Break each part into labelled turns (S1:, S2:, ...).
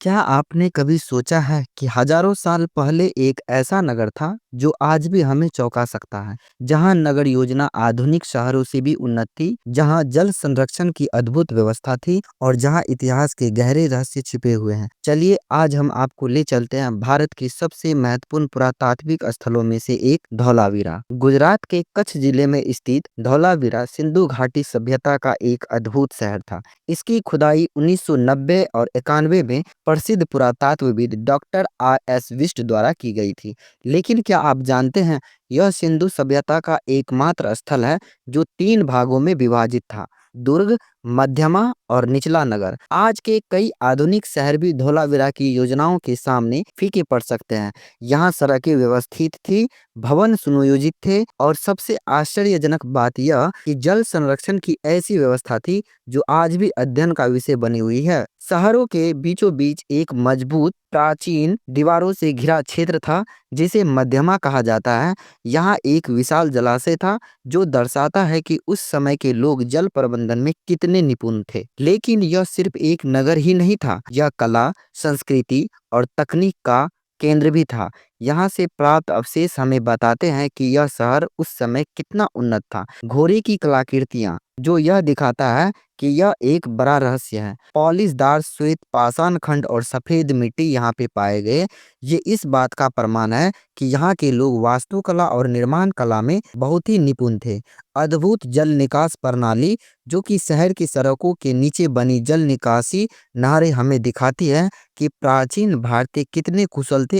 S1: क्या आपने कभी सोचा है कि हजारों साल पहले एक ऐसा नगर था जो आज भी हमें चौंका सकता है? जहां नगर योजना आधुनिक शहरों से भी उन्नत थी, जहां जल संरक्षण की अद्भुत व्यवस्था थी और जहां इतिहास के गहरे रहस्य छिपे हुए हैं। चलिए आज हम आपको ले चलते हैं भारत के सबसे महत्वपूर्ण पुरातात्विक स्थलों में से एक धौलावीरा। गुजरात के कच्छ जिले में स्थित धौलावीरा सिंधु घाटी सभ्यता का एक अद्भुत शहर था। इसकी खुदाई 1990 और 91 में प्रसिद्ध पुरातत्वविद डॉक्टर आर.एस. विष्ट द्वारा की गई थी। लेकिन क्या आप जानते हैं, यह सिंधु सभ्यता का एकमात्र स्थल है जो 3 भागों में विभाजित था: दुर्ग, मध्यमा और निचला नगर। आज के कई आधुनिक शहर भी धौलावीरा की योजनाओं के सामने फीके पड़ सकते हैं। यहाँ सड़कें व्यवस्थित थी, भवन सुनियोजित थे और सबसे आश्चर्यजनक बात यह कि जल संरक्षण की ऐसी व्यवस्था थी जो आज भी अध्ययन का विषय बनी हुई है। शहरों के बीचों बीच एक मजबूत प्राचीन दीवारों से घिरा क्षेत्र था जिसे मध्यमा कहा जाता है। यहाँ एक विशाल जलाशय था जो दर्शाता है कि उस समय के लोग जल प्रबंधन में कितने निपुण थे। लेकिन यह सिर्फ एक नगर ही नहीं था, यह कला, संस्कृति और तकनीक का केंद्र भी था। यहाँ से प्राप्त अवशेष हमें बताते हैं कि यह शहर उस समय कितना उन्नत था। घोड़े की कलाकृतियाँ जो यह दिखाता है कि यह एक बड़ा रहस्य है। पॉलिशदार श्वेत पाषाण खंड और सफेद मिट्टी यहाँ पे पाए गए। ये इस बात का प्रमाण है कि यहाँ के लोग वास्तुकला और निर्माण कला में बहुत ही निपुण थे। अद्भुत जल निकास प्रणाली जो कि शहर की सड़कों के नीचे बनी जल निकासी नहरें हमें दिखाती है कि प्राचीन भारतीय कितने कुशल थे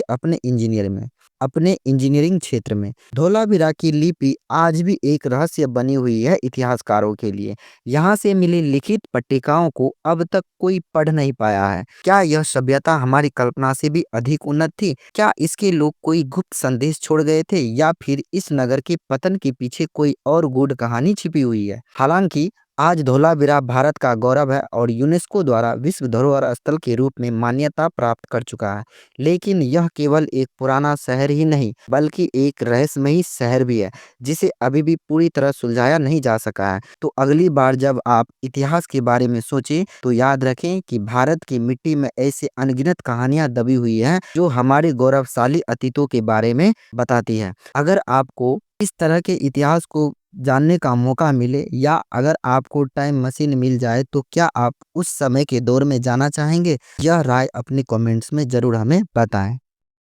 S1: अपने इंजीनियरिंग क्षेत्र में। धोलावीरा की लिपि आज भी एक रहस्य बनी हुई है इतिहासकारों के लिए। यहाँ से मिली लिखित पट्टिकाओं को अब तक कोई पढ़ नहीं पाया है। क्या यह सभ्यता हमारी कल्पना से भी अधिक उन्नत थी? क्या इसके लोग कोई गुप्त संदेश छोड़ गए थे या फिर इस नगर के पतन के पीछे कोई और गूढ़ कहानी छिपी हुई है? हालांकि आज धौलावीरा भारत का गौरव है और यूनेस्को द्वारा विश्व धरोहर स्थल के रूप में मान्यता प्राप्त कर चुका है, लेकिन यह केवल एक पुराना शहर ही नहीं बल्कि एक रहस्यमयी शहर भी है जिसे अभी भी पूरी तरह सुलझाया नहीं जा सका है। तो अगली बार जब आप इतिहास के बारे में सोचें तो याद रखें कि भारत की मिट्टी में ऐसे अनगिनत कहानियां दबी हुई हैं जो हमारे गौरवशाली अतीतों के बारे में बताती है। अगर आपको इस तरह के इतिहास को जानने का मौका मिले या अगर आपको टाइम मशीन मिल जाए तो क्या आप उस समय के दौर में जाना चाहेंगे? यह राय अपने कमेंट्स में जरूर हमें बताएं।